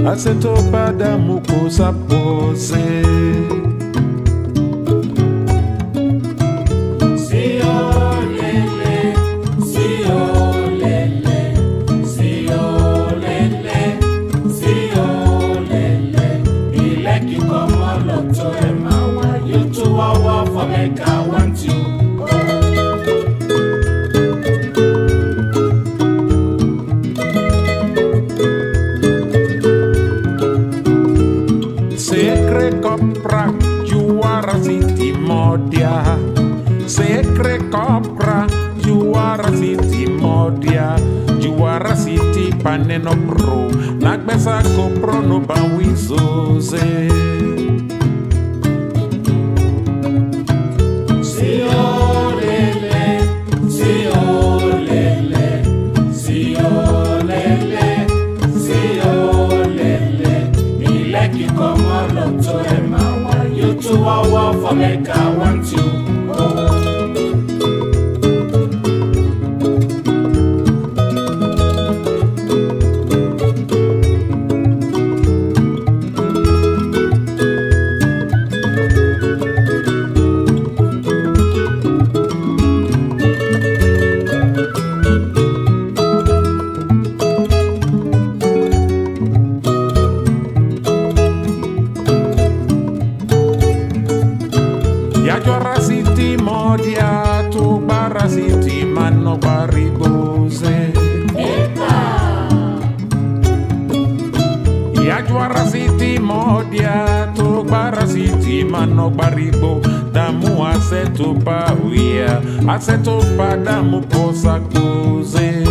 Aseto pada muko sa pose. Secre copra, juara city modia, juara city paneno pro, nagbesa kopro no banwizoze. Make I want you. No baribo damu aseto pa wia aseto pa damu posa kuze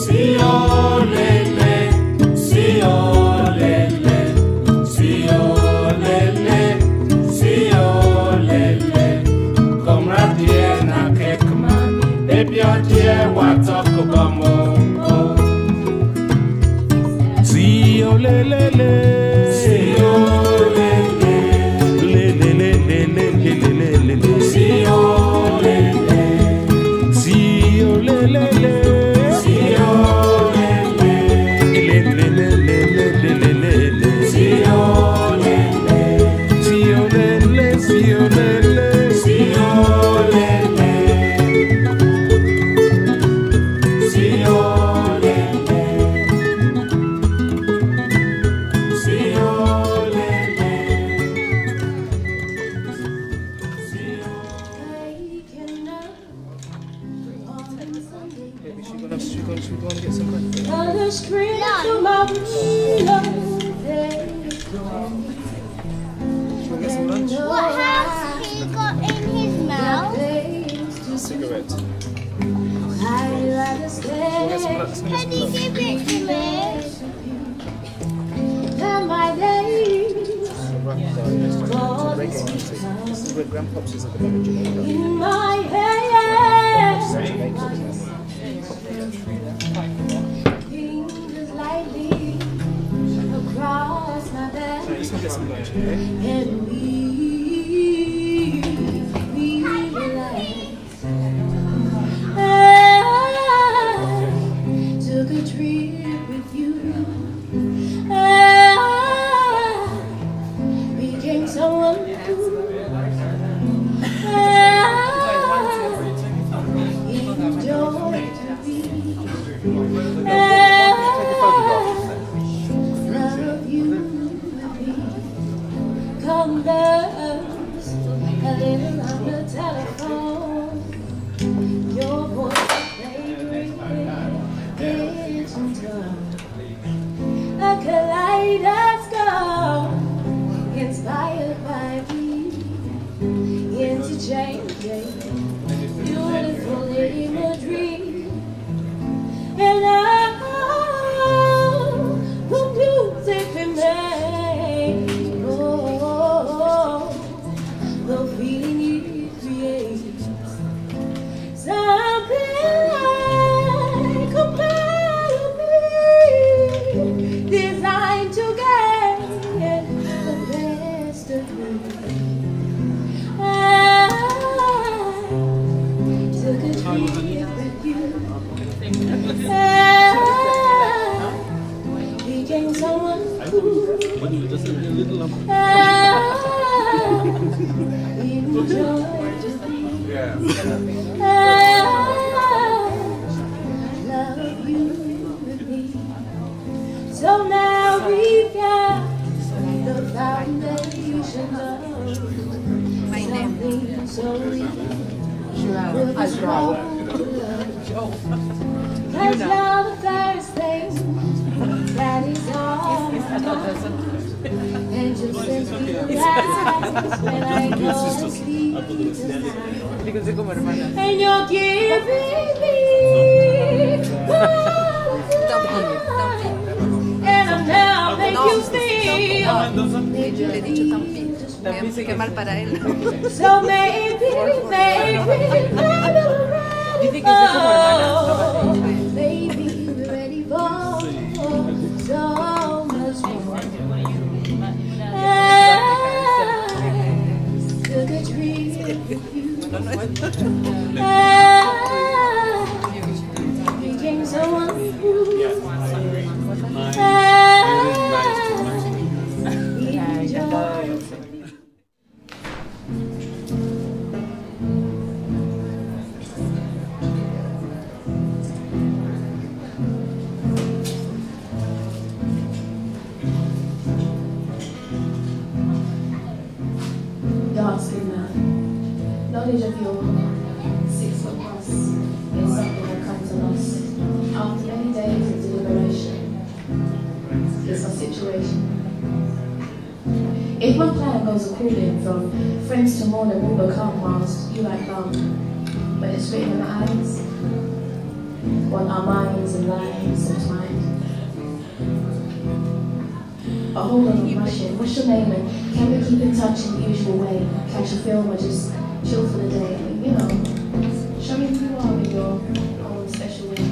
si olele si olele si olele si olele comradie na kekman baby odie watokubomo si olele What has he got in his mouth? Cigarette. Can you give it to me? This is where Grandpops is at the moment, Jamaica. In my head, fingers lightly across my back. Let's go get some lunch, okay? And we realized I took a trip with you. I became someone new. a kaleidoscope inspired by me interchanging beautiful imagery, and the music remains. The feeling it creates, something like a melody designed to get the best of me. I took a trip with you. Became someone who enjoyed to be. I love you with me. So now we've got the foundation of something so real. Cause now the first thing that is on and just simply rise when I go to sleep tonight. And you're giving me and I'm now make you feel. Qué mal para él. So maybe Dice que es como hermana. baby, we're ready for so much more. Took a trip with you. Became someone who knowledge of your 6 foot plus is something that comes to us after many days of deliberation. It's our situation. If my plan goes according, from friends to more than will become whilst you like love, but it's written in our eyes, want our minds and lives entwined. But hold on, I'm rushing. What's your name, and can we keep in touch in the usual way? Catch a film or just chill for the day? You know, show me who you are in your own special way.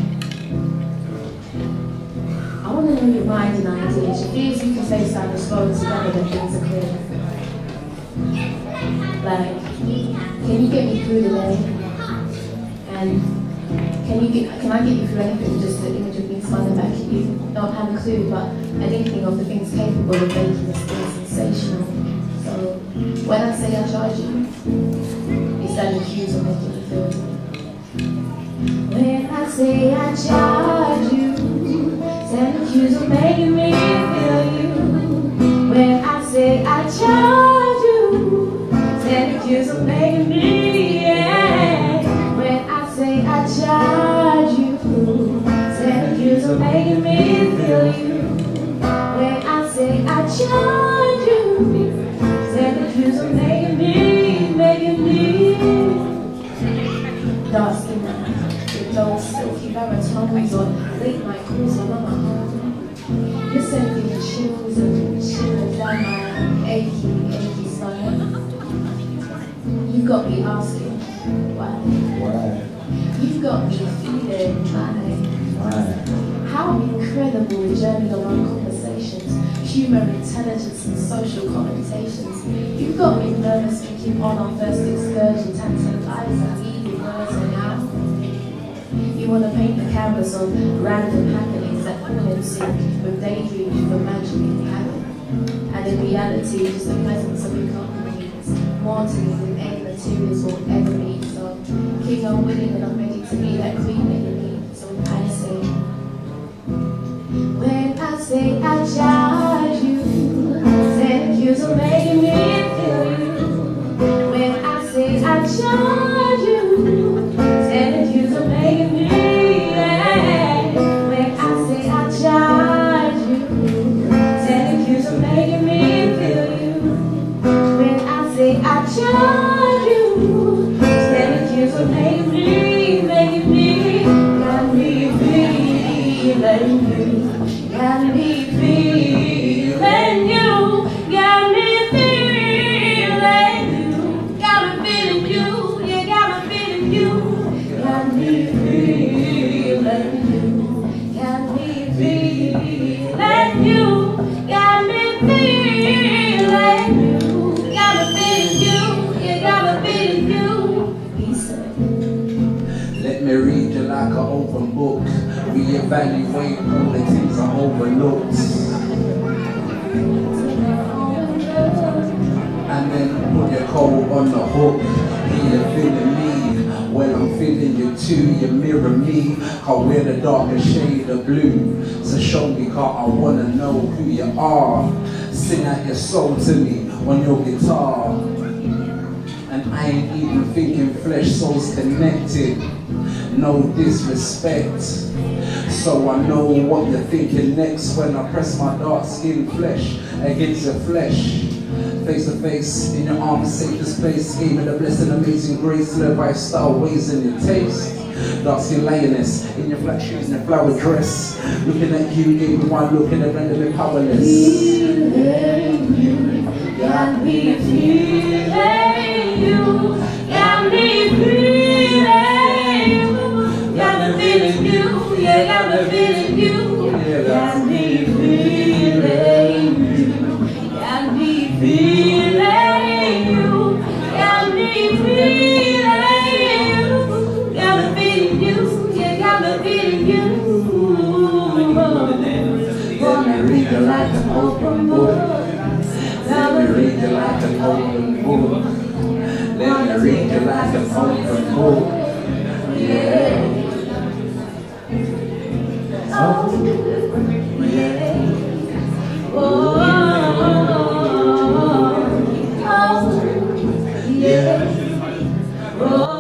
I want to know your mind and ideas. Your fears you can face out as phones together when things are clear. Like, can you get me through the day? And can I get you through anything, just the image of me smiling back at you? Not have a clue, but anything of the things capable of making this feel sensational. So when I say I charge you, it's that accused of making you feel me. When I say I charge you, it's that accused of making me feel you. When I say I charge you, it's that accused of making me, yeah. When I say I charge you, it's that accused of making me feel you. When I say I charge you, it's that accused of making me. Dark skin with those silky baritones or late night calls on my heart. You're sending the chills and shivers down my achy spine. You've got me asking why. You've got me feeling why. How incredible the journey of our conversations, human intelligence and social connotations. You've got me nervous thinking on our first excursion, tantalizing easy words and how. You want to paint the canvas of random happenings that fall in sync with daydreams of magically happen. And in reality, just the presence of your company is more to me than any materials will ever be. So, king, I'm willing and I'm ready to be that queen that you need. So I say, when I say I charge you, thank you for making me feel you. When I say I charge you, thank you for making me, yeah. When I say I Evaluate all the things I overlooked, and then put your code on the hook. Here you're feeling me, well I'm feeling you too. You mirror me, I wear the darker shade of blue. So show me, cause I wanna know who you are. Sing out your soul to me on your guitar. And I ain't even thinking flesh, souls connected. No disrespect. So I know what you're thinking next when I press my dark skin flesh against your flesh. Face to face, in your arms, safest place. Gave me the blessing, amazing grace. Live lifestyle, ways in your taste. Dark skin lioness, in your black shoes and your flower dress. Looking at you, gave me one look and the random powerless. Feeling you, got me feeling you, got me feeling you, got me feeling you. Yeah, got me feeling you, got me feeling you, got me feeling you, got me feeling you, got me feeling you, yeah, got me feeling you. Wanna read you like an open book, let me read you like an open book, let me read you like an open book, yeah. Oh, yeah. Oh, yeah. Oh.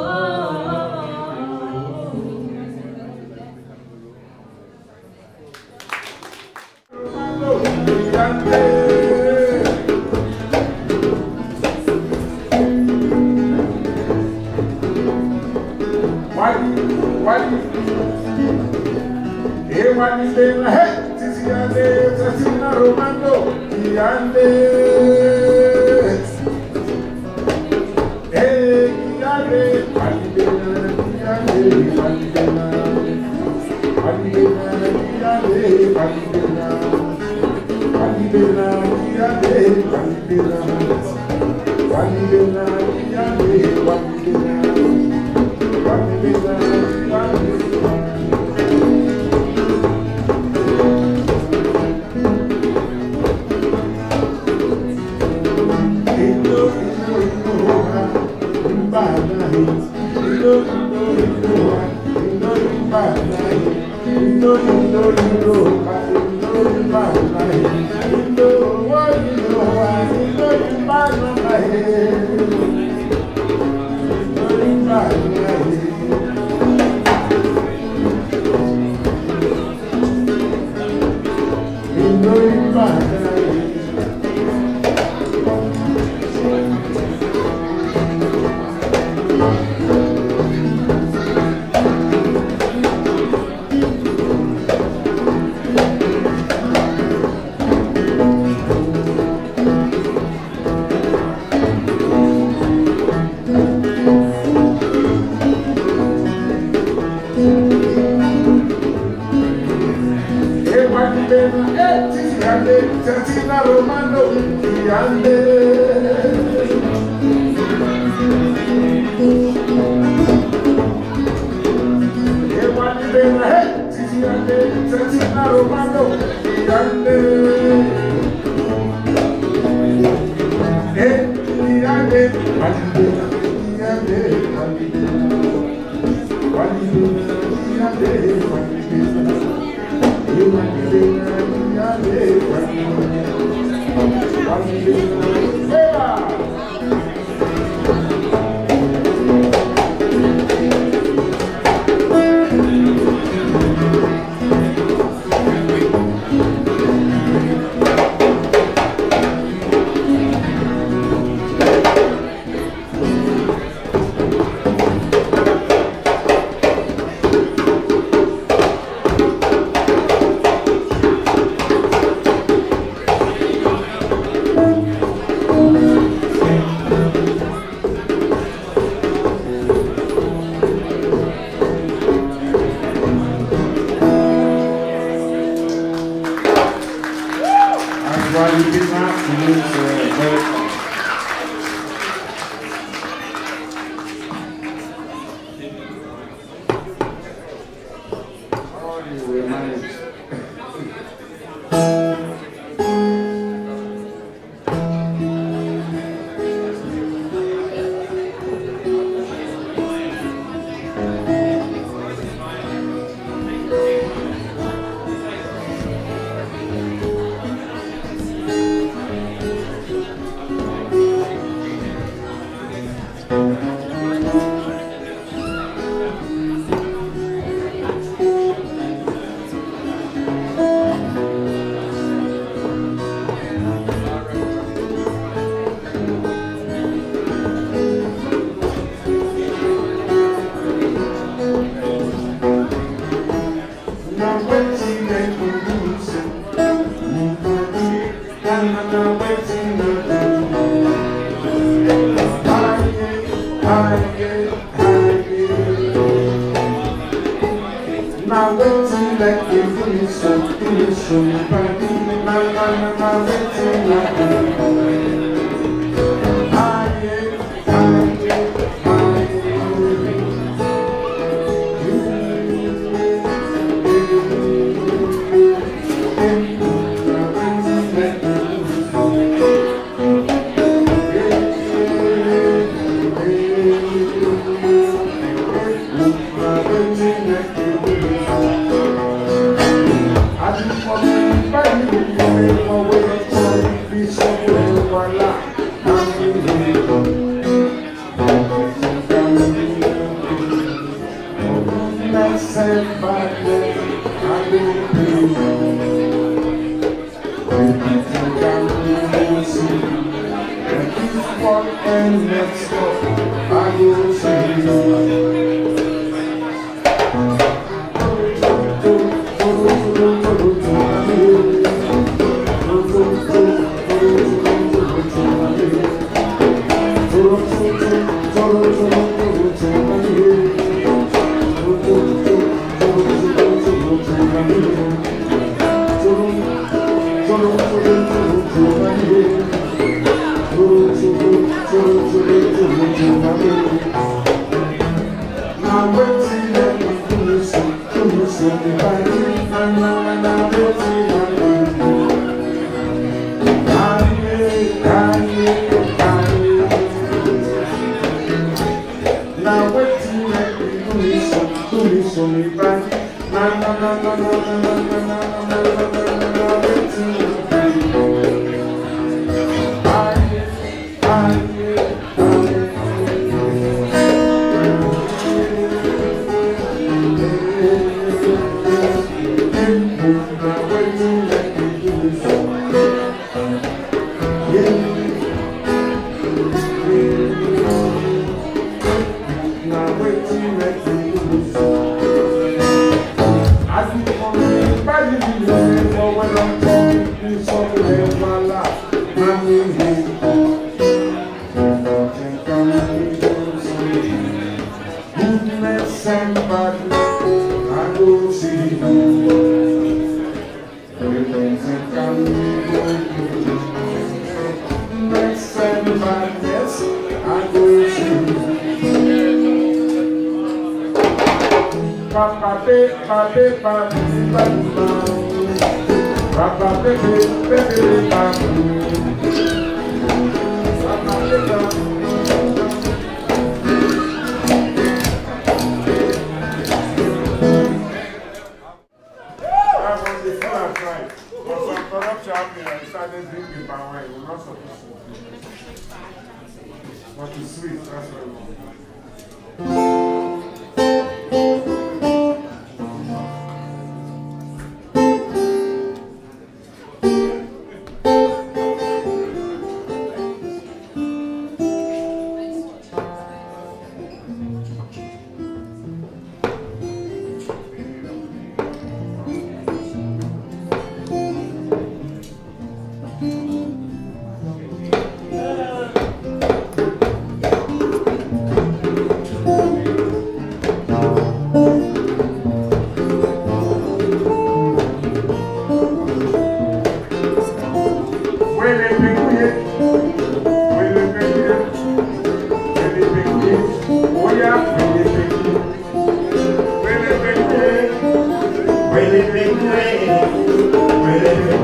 Every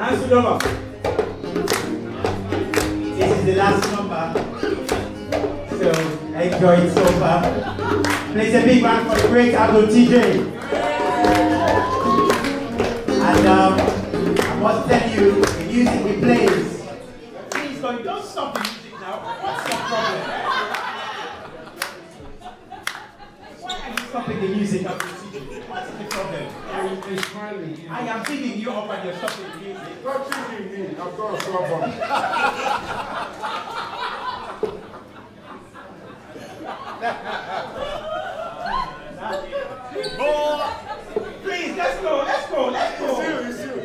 Hands it over. This is the last number. So enjoy it so far. Please a big round for the great ABDUL TEE JAY. And I must tell you, the music he plays. Please don't stop the music now. What's the problem? Why are you stopping the music of the TEE JAY? What's the problem? You're smiling. I am feeding you up and you're stopping the music. Stop feeding me. I've got a problem. Please, let's go. It's you.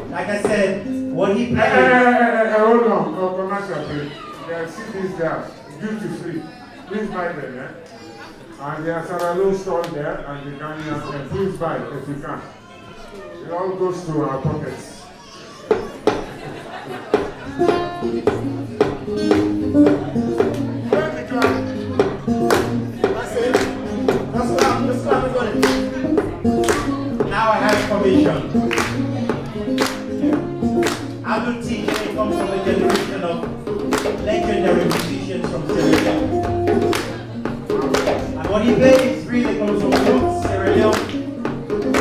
Like I said, what he plays. Hold on. Commercial, please. Yeah, see these guys. Duty free. Please buy them, yeah? And there's a Salone store there, and you can please buy if you can. It all goes to our pockets. Now I have information. ABDUL TEE JAY comes from a generation of legendary musicians from Sierra Leone. And what he plays really comes from roots, Sierra Leone.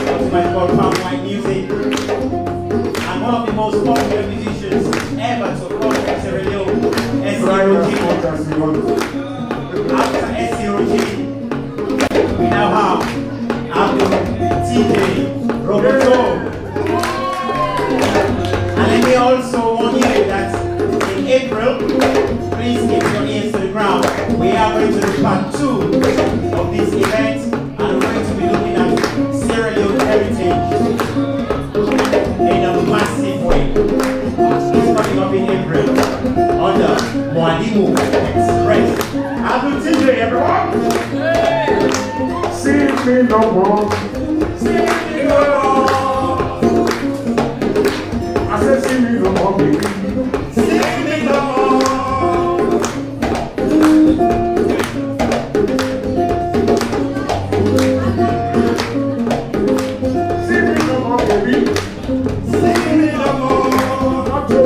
That's why it's called palm wine music. And one of the most popular musicians ever to come from Sierra Leone, After S.C.O.G., we now have ABDUL TEE JAY, romp. And let me also warn you that in April, please keep your ears to the ground. We are going to do part 2 of this event, and we're going to be looking at Sierra Leone heritage in a massive way. It's coming up in April under Mwalimu Express. ABDUL TEE JAY, everyone! See me no more. See me no more. I said see me no more, baby. See me no more. See me no more, baby. See me no more. Not you.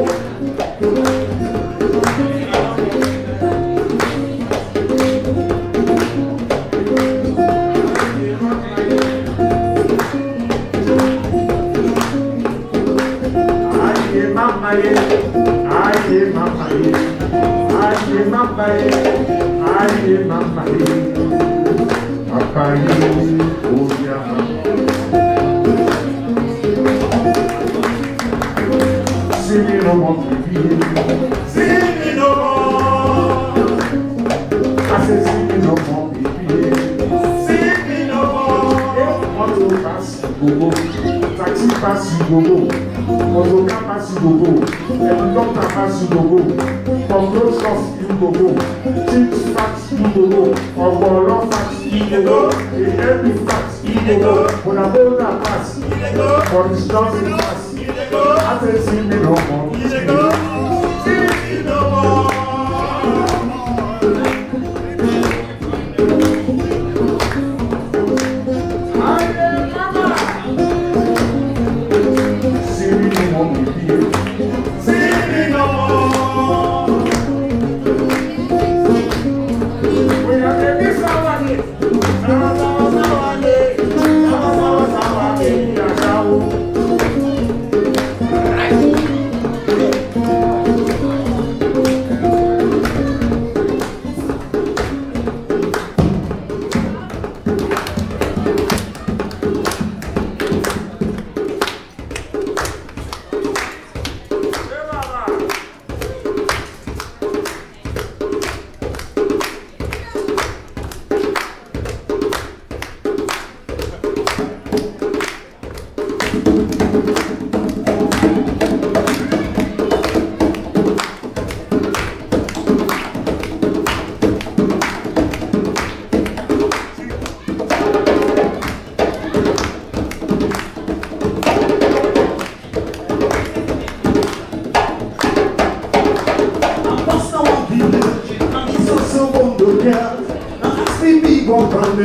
See me no more, baby. See me no more. I said see me no more, baby. See me no more. Moto pass you go, taxi pass you go, motoka pass you go, helicopter pass you go, cockroach off you go, chips fax you go, ogbono fax you go, heavy fax you go, bonabola pass, Boris Johnson pass. I said see me no more, See me no more. see me no more, baby. See me no more. We are ready, somebody.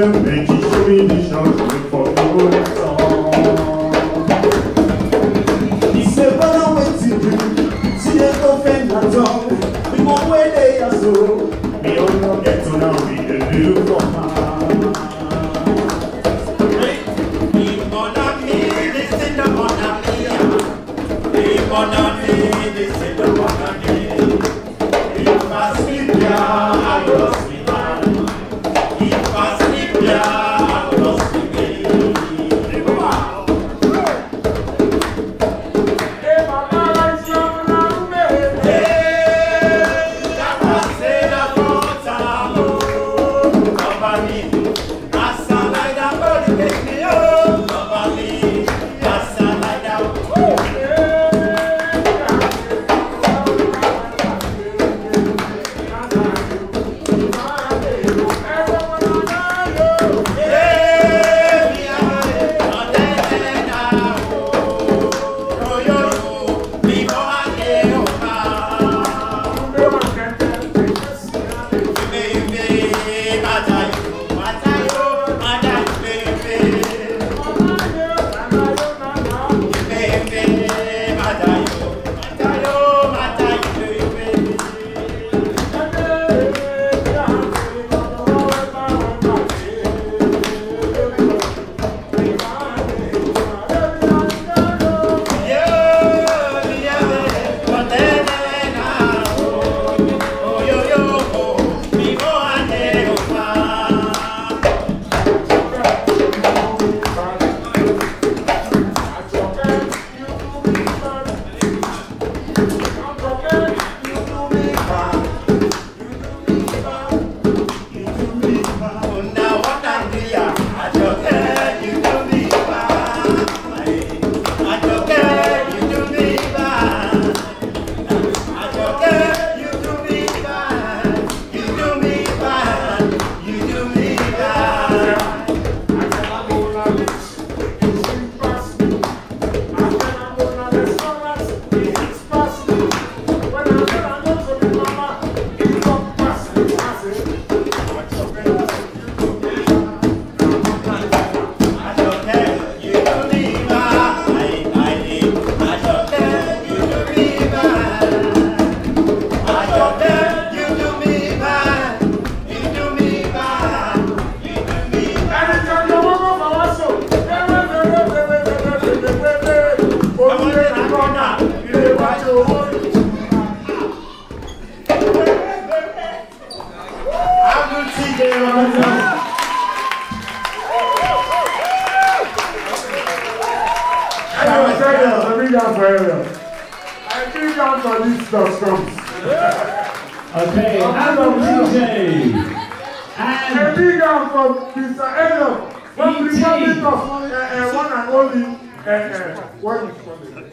them, make you show me the shots, look for the whole song. He said, but I'm waiting to see them no friend at all. We won't wait there, so we all know get to know we the new for Okay, ABDUL TEE Jay. And a big hand from Mr. Enoch, from the Republic of one and only, what is it?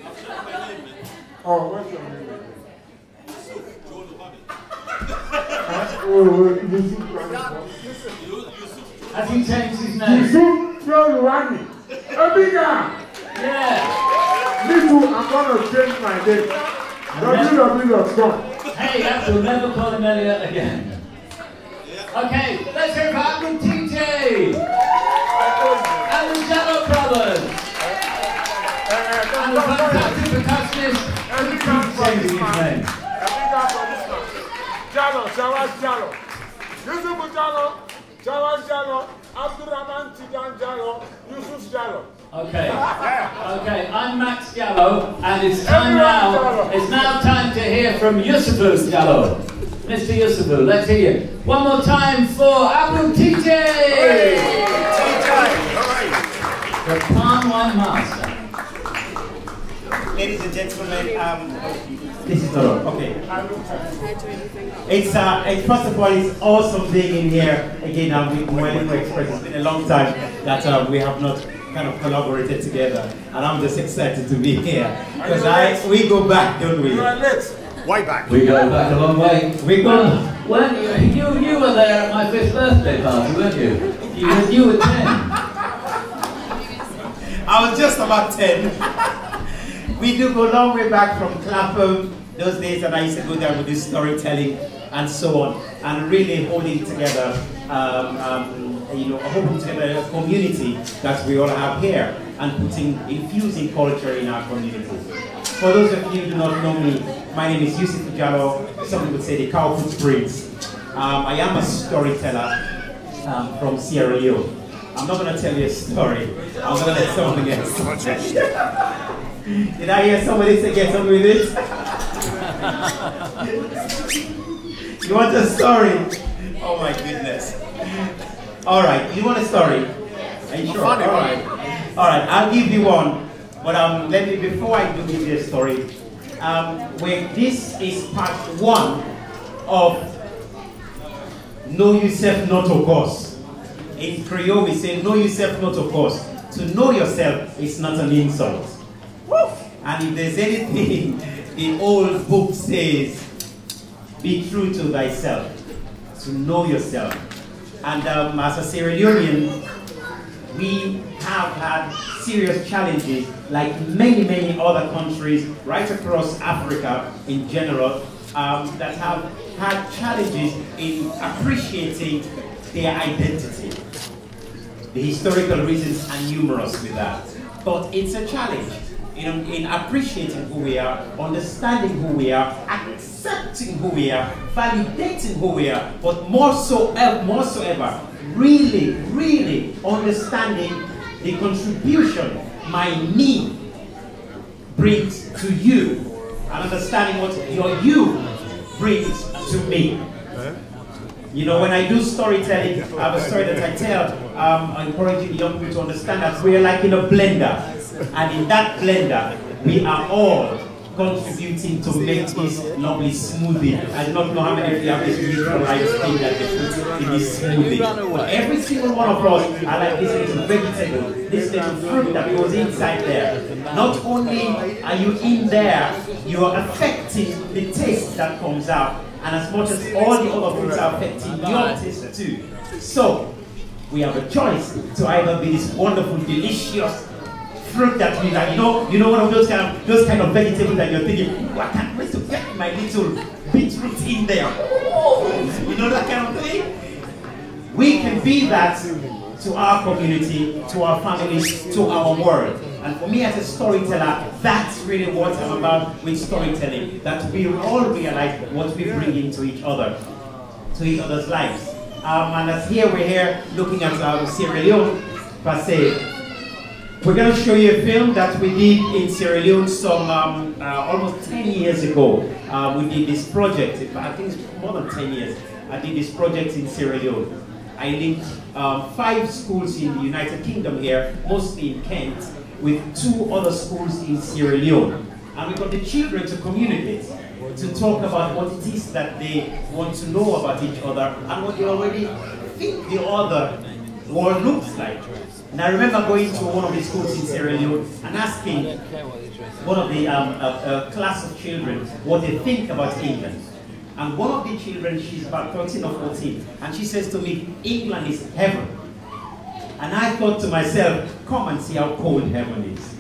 Oh, what's your name? Has he changed his name? Usifu Jalloh. A big hand. Yeah. Me too, I'm going to change my name. www.com. Hey, ABDUL, never call him Elliot again. Okay, let's hear for ABDUL TEE Jay and the Jalloh brothers. And the fantastic percussionist, who keeps changing his name. Jalloh, Jalloh. Usifu Jalloh, Jalloh, Abdurrahman Tijan Jalloh, Usifu Jalloh. Okay, okay, I'm Max Jalloh, and it's time now, it's now time to hear from Usifu Jalloh. Mr. Usifu, let's hear you. One more time for ABDUL TEE Jay! The Palm One Master. Ladies and gentlemen, this is Nort. Okay. It's first of all, it's awesome being in here again with Mwalimu Express. It's been a long time that we have not kind of collaborated together, and I'm just excited to be here because we go back, don't we? Way back. We go back a long way. We go. Well, you were there at my 5th birthday party, weren't you? You were 10. I was just about 10. We do go a long way back from Clapham, those days that I used to go there with this storytelling and so on, and really holding together hoping together a community that we all have here and infusing culture in our community. For those of you who do not know me, my name is Usifu Jalloh. Some people say the cow footprints. I am a storyteller from Sierra Leone. I'm not going to tell you a story. I'm going to let someone else. Did I hear somebody say get on with it? You want a story? Oh my goodness. All right, you want a story? Are you sure? All right. All right, I'll give you one. But let me, before I do give you a story, this is part 1 of Know Yourself Not of Course. In Creole, we say, know yourself not of course. To know yourself is not an insult. Woo! And if there's anything the old book says, be true to thyself. To know yourself. And as a Sierra Leonean, we have had serious challenges, like many other countries right across Africa in general, that have had challenges in appreciating their identity. The historical reasons are numerous with that. But it's a challenge in appreciating who we are, understanding who we are, accepting who we are, validating who we are, but more so ever, really understanding the contribution my me brings to you, and understanding what your you brings to me. You know, when I do storytelling, I have a story that I tell, encouraging the young people to understand that we're like in a blender. And in that blender, we are all contributing to make this lovely smoothie. I do not know how many of you have this visualized thing that they put in this smoothie. But every single one of us are like this little vegetable, this little fruit that goes inside there. Not only are you in there, you are affecting the taste that comes out. And as much as all the other fruits are affecting your taste too. So, we have a choice to either be this wonderful, delicious fruit that we like. You know one of those kind of vegetables that you're thinking, oh, I can't wait to get my little beetroot in there. Oh, you know that kind of thing? We can be that to our community, to our families, to our world. And for me as a storyteller, that's really what I'm about with storytelling. That we all realize what we bring into each other, to each other's lives. And as we're here looking at Sierra Leone per se. We're going to show you a film that we did in Sierra Leone some almost 10 years ago. We did this project, I think it's more than 10 years. I did this project in Sierra Leone. I linked 5 schools in the United Kingdom here, mostly in Kent, with 2 other schools in Sierra Leone. And we got the children to communicate, to talk about what it is that they want to know about each other and what they already think the other world looks like. And I remember going to one of the schools in Sierra Leone and asking one of the class of children what they think about England. And one of the children, she's about 13 or 14, and she says to me, England is heaven. And I thought to myself, come and see how cold heaven is.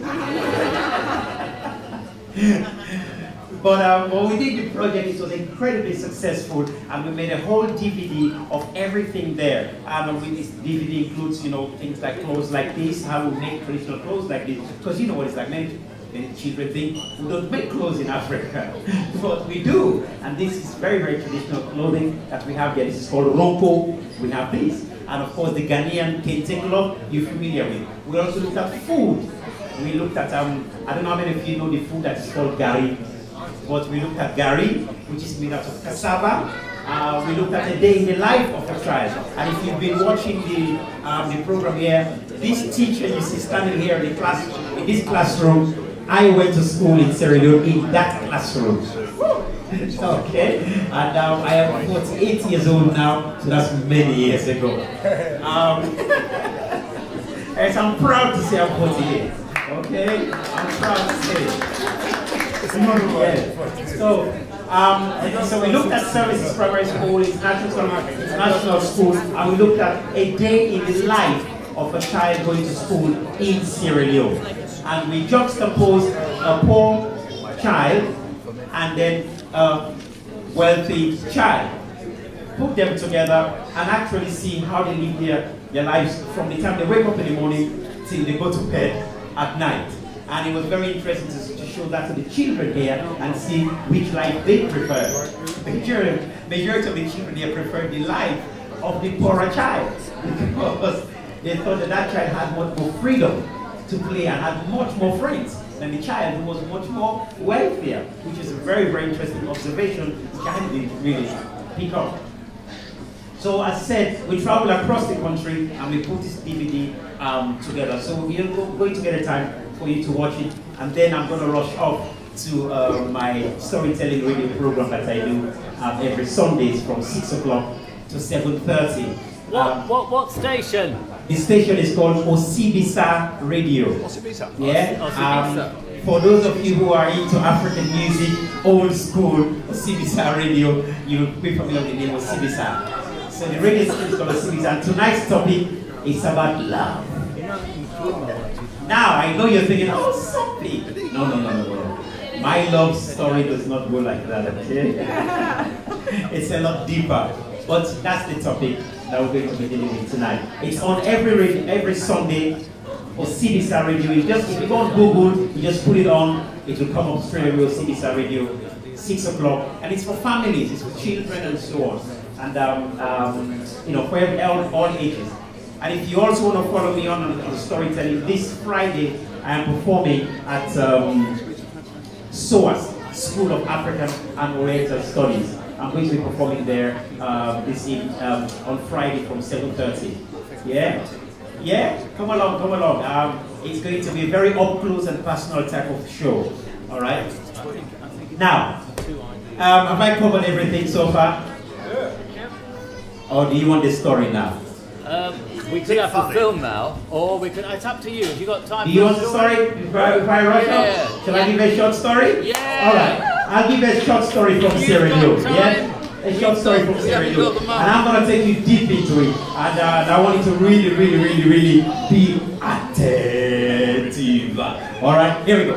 But when we did the project, it was incredibly successful, and we made a whole DVD of everything there. And with this DVD includes, you know, things like clothes like this, how we make traditional clothes like this. Because you know what it's like, many children think we don't make clothes in Africa, but we do. And this is very traditional clothing that we have here. This is called romp. We have this. And of course the Ghanaian kente cloth you're familiar with. We also looked at food. We looked at, I don't know how many of you know the food that is called gari. But we looked at gari, which is made out of cassava. We looked at a day in the life of a child. And if you've been watching the program here, this teacher you see standing here in the class, in this classroom, I went to school in Sierra Leone in that classroom. Okay, and I am 48 years old now, so that's many years ago. And so I'm proud to say I'm 48. Okay, I'm proud to say it. Yeah. So we looked at Services Primary School, international school, and we looked at a day in the life of a child going to school in Sierra Leone. And we juxtaposed a poor child and then a wealthy child. Put them together and actually see how they live their their lives from the time they wake up in the morning till they go to bed at night. And it was very interesting to show that to the children here and see which life they prefer. Majority of the children here prefer the life of the poorer child because they thought that that child had much more freedom to play and had much more friends than the child who was much more wealthier, which is a very, very interesting observation which I didn't really pick up. So as I said, we travel across the country and we put this DVD together. So we're going to get a time for you to watch it, and then I'm going to rush off to my storytelling radio program that I do every Sundays from 6 o'clock to 7:30. What station? The station is called Osibisa Radio. Osibisa? Yeah. For those of you who are into African music, old school, Osibisa Radio, you'll be familiar with the name Osibisa. So the radio station is called Osibisa, and tonight's topic is about love. Now, I know you're thinking, oh, something. No. My love story does not go like that, okay? It's a lot deeper. But that's the topic that we're going to be dealing with tonight. It's on every Sunday or Osibisa Radio. If you go on Google, you just put it on, it will come up straight away, Osibisa Radio, 6 o'clock. And it's for families, it's for children and so on. And you know, for all ages. And if you also want to follow me on storytelling, this Friday I am performing at SOAS, School of African and Oriental Studies. I'm going to be performing there on Friday from 7:30. Yeah? Come along. It's going to be a very up close and personal type of show. All right? Now, have I covered everything so far? Or do you want the story now? We could have the film now, or we could. It's up to you. Have you got time? Do you want the story? If I rush up, shall I give a short story? Yeah. All right. I'll give a short story from Sierra Leone. Yeah. A short story from Sierra Leone, and I'm gonna take you deep into it, and I want you to really be attentive. All right. Here we go.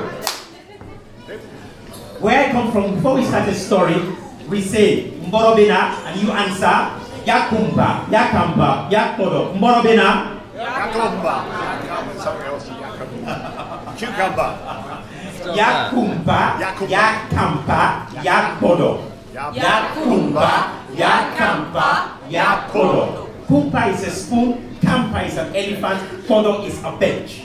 Where I come from, before we start the story, we say Mborobena, and you answer. Yakumba, Yakamba, Yakodo, Mborobena. Yakumba. Something else. Cucumber. Yakumba, Yakampa, Yakodo. Yakumba, Yakampa, Yakodo. Kumpa is a spoon, Kampa is an elephant, Kodo is a bench.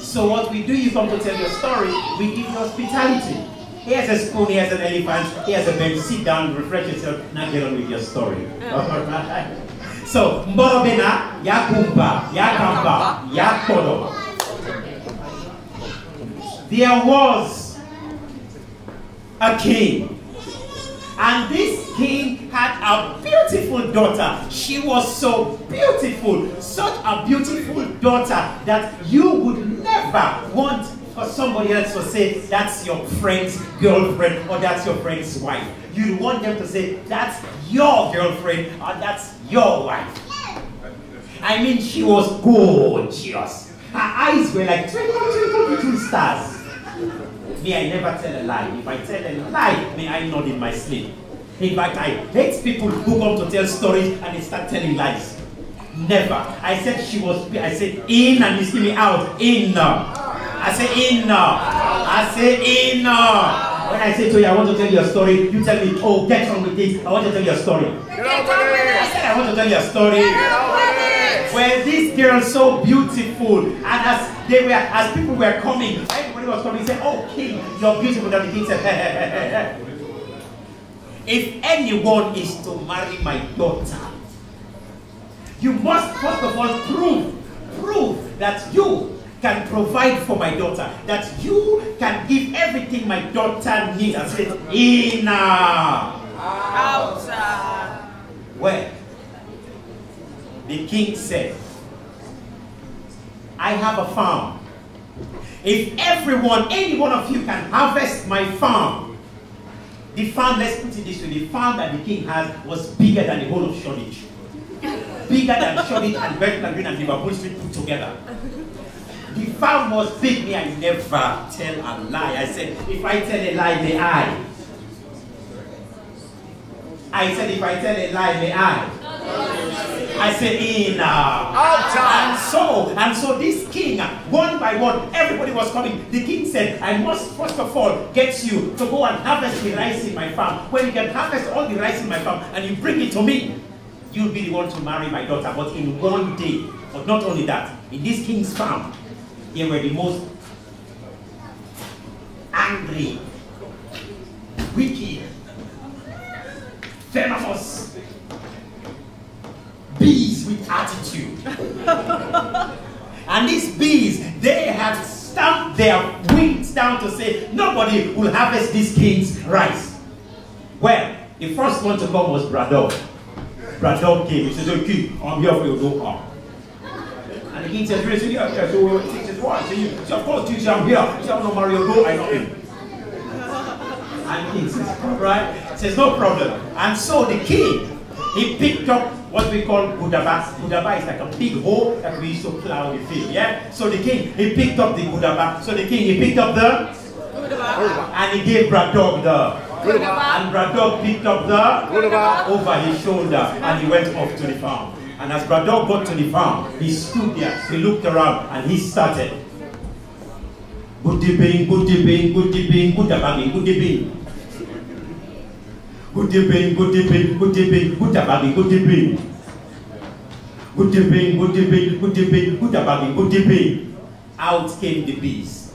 So what we do, you come to tell your story, we give you hospitality. Here's a spoon, here's an elephant, here's a bench. Sit down, refresh yourself, now get on with your story. Alright? So, Mborobena, Yakumba, Yakampa, Yakodo. There was a king. And this king had a beautiful daughter. She was so beautiful, such a beautiful daughter that you would never want for somebody else to say, that's your friend's girlfriend or that's your friend's wife. You'd want them to say, that's your girlfriend or that's your wife. I mean, she was gorgeous. Her eyes were like twinkle stars. Me, I never tell a lie. If I tell a lie, may I nod in my sleep. In fact, I hate people who come to tell stories and they start telling lies. Never. I said she was, I said in and you see me out. In. I say in. I say in. When I say to you, I want to tell you a story, you tell me, oh, get on with it. I want to tell you a story. Get on with it. I said I want to tell you a story. Get on with it. When this girl so beautiful, and as people were coming, everybody was coming, said, oh, king, you're beautiful. And the king said, if anyone is to marry my daughter, you must first of all prove that you can provide for my daughter, that you can give everything my daughter needs. I said, outside. Well, the king said, I have a farm. If any one of you can harvest my farm, the farm, let's put it this way, the farm that the king has was bigger than the whole of Shoreditch. Bigger than Shoreditch and Bethnal Green and Liverpool Street put together. The farm was big. Me, I never tell a lie. I said, if I tell a lie, may I? I said, if I tell a lie, may I? I say in. And so this king, one by one, everybody was coming. The king said, I must first of all get you to go and harvest the rice in my farm. When you can harvest all the rice in my farm and you bring it to me, you'll be the one to marry my daughter. But in one day, but not only that, in this king's farm, they were the most angry, wicked, venomous bees with attitude. And these bees, they had stamped their wings down to say, nobody will harvest this king's rice. Well, the first one to come was Bradog. Bradog came. He says, okay, I'm here for your no harm. And the king says, really? So he says, why? So of course, you say, I'm here. He says, I'm not Mario, go, I know him. And the king says, all right. He says, no problem. And so the king, he picked up what we call budaba. Budaba is like a big hole that we used to plow the field, yeah? So the king, he picked up the budaba. So the king, he picked up the budaba. And he gave Bradog the budaba. And Bradog picked up the budaba over his shoulder and he went off to the farm. And as Bradog got to the farm, he stood there, he looked around and he started. Goody bing, goody bing, goody bing, goodabang, goody bing. Goody bing, goody bing, goody bing, goodabang, goody bing. Goody bing, goody bing, goody bing, goodabang, goody bing. Out came the bees.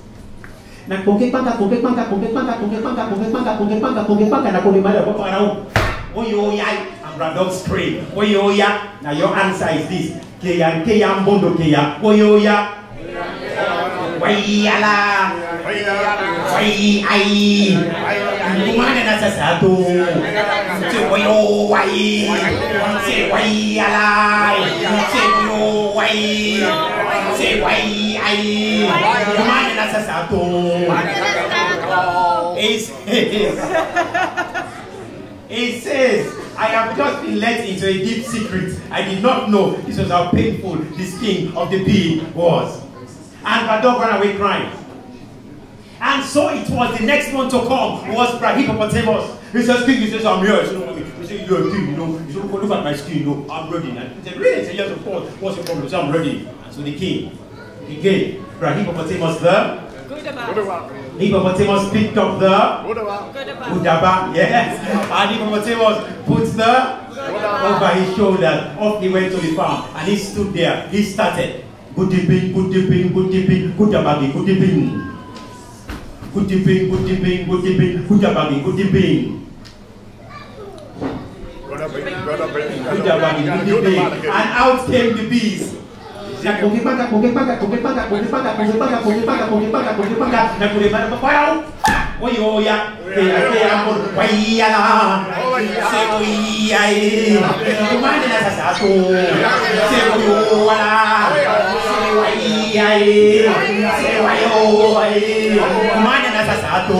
Na poke panga, poke panga, poke panga, poke panga, poke panga, poke panga, poke panga, na poke mother, poke around. Oyo yai, and Bradog scream. Oyo ya. Now your answer is this. Keya, keya, mbondo keya. Oyo ya. Wayala. Way ai. Kumane na sasato. Say wayo way. Say wayala. Say wayo way. Say way ai. Kumane na sasato. It says, I have just been let into a deep secret. I did not know this was how painful the sting of the bee was. And Bradog ran away crying. And so it was the next one to come was Hippopotamus. He says, king, he says, I'm here. He says, you're a king, you know. He said, look at my skin, you know, I'm ready. And he said, really? He said, yes, of course. What's your problem? He said, I'm ready. And so the king, he gave Hippopotamus the Hippopotamus picked up the budaba, yes. And Hippopotamus puts the over his shoulder. Off he went to the farm and he stood there. He started. Goody bing, goody bing, goody bing, goodabagi, goody bing. Goody bing, goody bing, goody bing, goodabagi, goody bing. Goodabagi, goody bing. And out came the bees. Na poke panga, poke panga, poke panga, poke panga, poke panga, poke panga, poke panga, poke panga, na poke panga, wow! Oyo ya, kaya wayala, se oyai, kumane na sasato, se oyo wala, se wayai, se wayo ay, kumane na sasato.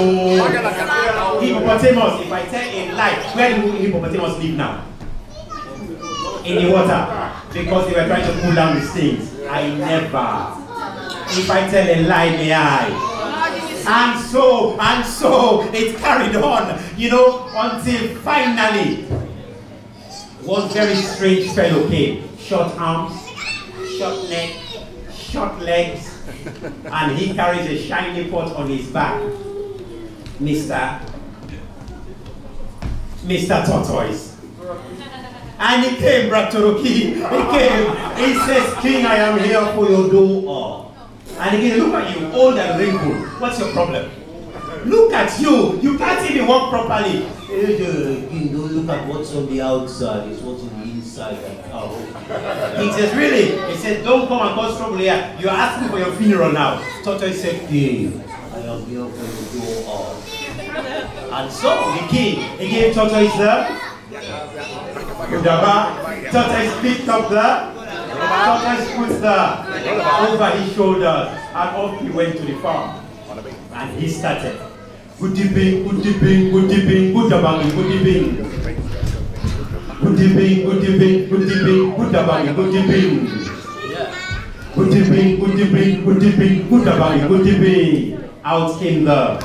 Hippopotamus, if I tell a lie, where do hippopotamus live now? In the water, because they were trying to pull down the stings. I never. If I tell a lie, may I? And so it carried on, you know, until finally one very strange fellow came. Short arms, short neck, short legs, and he carries a shiny pot on his back. Mr. Tortoise. And he came, Bratoroki. He came. He says, King, I am here for your door. And again, look at you, old and wrinkled. What's your problem? Look at you. You can't even walk properly. King, don't look at what's on the outside. It's what's on the inside. He says, really? He said, don't come and cause trouble here. You're asking for your funeral now. Tortoise said, King, I am here for your door. And so the king, he gave Tortoise the budaba. Tortoise picked up the Tortoise puts the over his shoulders and off he went to the farm. And he started. Goody bing, goody bing, goody bing, goodabang, goody bing. Goody bing, goody bing, goody bing, goodabang, goody bing. Goody bing, goody bing, goody bing, goodabang, goody bing. Out came the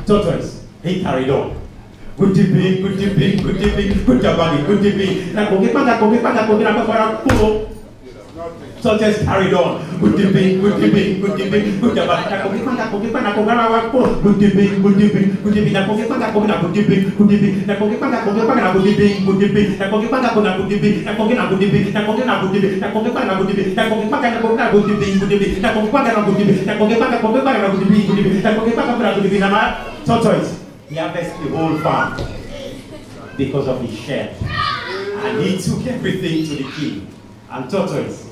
Tortoise. He carried on. Kutibi, kutibi, kutibi, kutabagi, kutibi. Na kogi panga, na kogi pulo. So just carried on. Kutibi, kutibi, kutibi, kutabagi. Na kogi panga, na kogi pulo. Kutibi, kutibi, kutibi. Na kogi panga, na kutibi, kutibi. Na kogi panga, na kutibi, kutibi. Na kogi panga, na kutibi, na kogi na kutibi, na kogi na kutibi, na kogi panga na kutibi, na kogi panga na kutibi, kutibi. Na kogi panga na kutibi, na kogi panga na kutibi, kutibi. Na kogi panga na kutibi. Na tortoise. He harvested the whole farm because of his shell. And he took everything to the king. And tortoise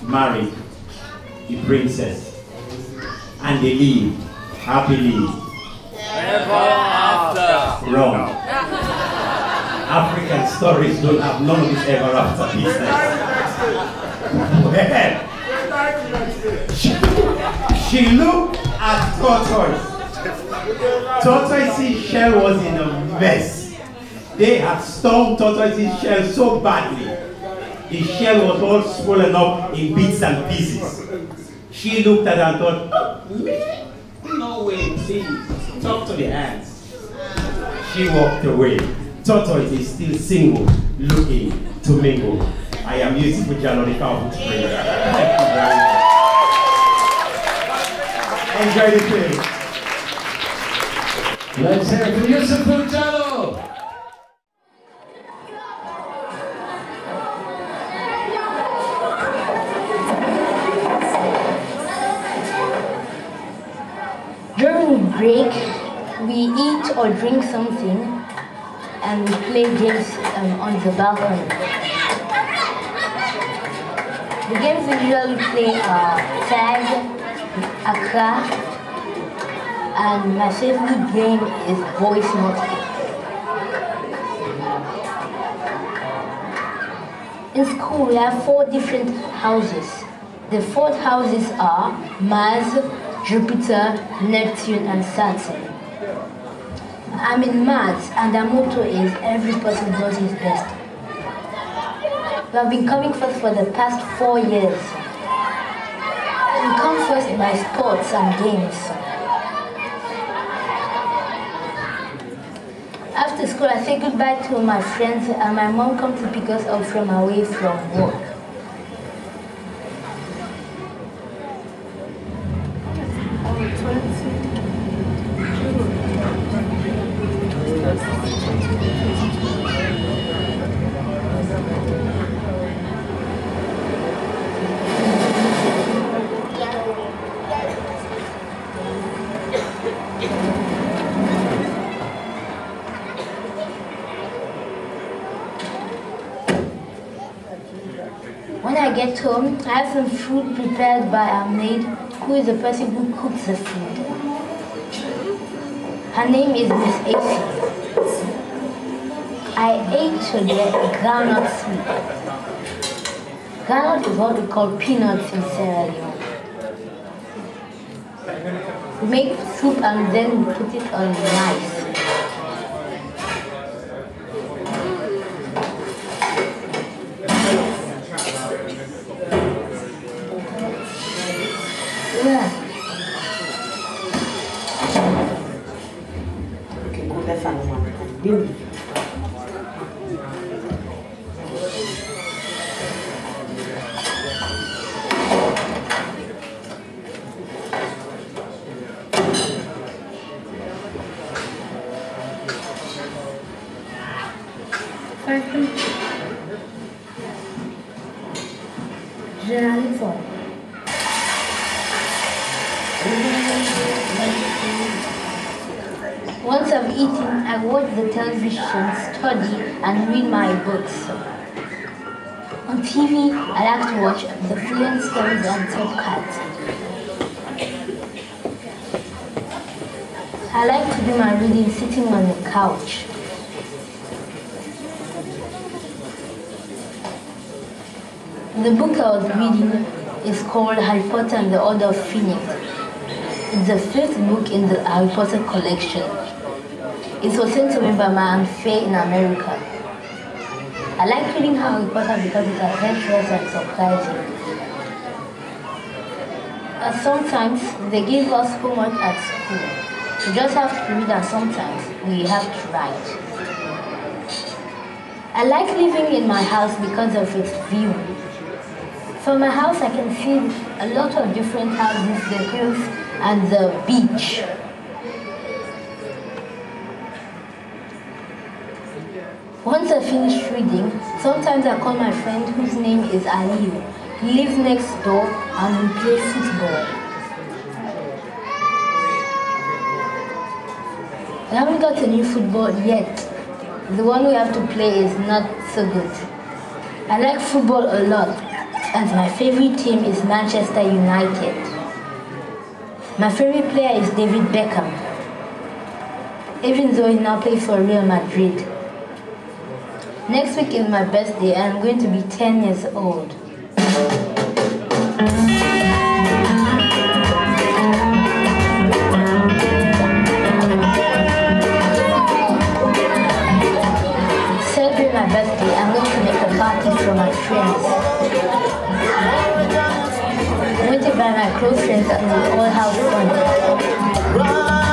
married the princess. And they live happily ever after. Wrong. African stories don't have none of this ever after business. She looked at tortoise. Tortoise's shell was in a mess. They had stormed tortoise's shell so badly. The shell was all swollen up in bits and pieces. She looked at her and thought, oh, me? No way, please. Talk to the ants. She walked away. Tortoise is still single, looking to mingle. I am Usifu Jalloh, the Cowboy Spring. Thank you very much. Enjoy the film. Let's hear it for Usifu Jalloh. During break, we eat or drink something and we play games on the balcony. The games we usually play are tag, akra, and my favorite game is voice note. In school, we have 4 different houses. The 4 houses are Mars, Jupiter, Neptune, and Saturn. I'm in Mars, and our motto is every person does his best. We have been coming first for the past 4 years. We come first by sports and games. After school, I say goodbye to my friends, and my mom comes to pick us up from away from work. When I get home, I have some food prepared by our maid, who is the person who cooks the food. Her name is Miss Afi. I ate today groundnut soup. Groundnut is what we call peanuts in Sierra Leone. We make soup and then we put it on rice. Once I've eaten, I watch the television, study, and read my books. On TV, I like to watch the Flintstones and Top Cat. I like to do my reading sitting on the couch. The book I was reading is called Harry Potter and the Order of Phoenix. It's the 5th book in the Harry Potter collection. It was sent to me by my Aunt Faye in America. I like reading Harry Potter because it's adventurous and surprising. Sometimes they give us homework at school. We just have to read, and sometimes we have to write. I like living in my house because of its view. From my house I can see a lot of different houses, the hills and the beach. Once I finish reading, sometimes I call my friend whose name is Aliyu. He lives next door and we play football. I haven't got a new football yet. The one we have to play is not so good. I like football a lot, and my favorite team is Manchester United. My favorite player is David Beckham, even though he now plays for Real Madrid. Next week is my birthday and I'm going to be 10 years old. Celebrate my birthday, I'm going to make a party for my friends. I'm going to buy my close friends and we'll all have fun.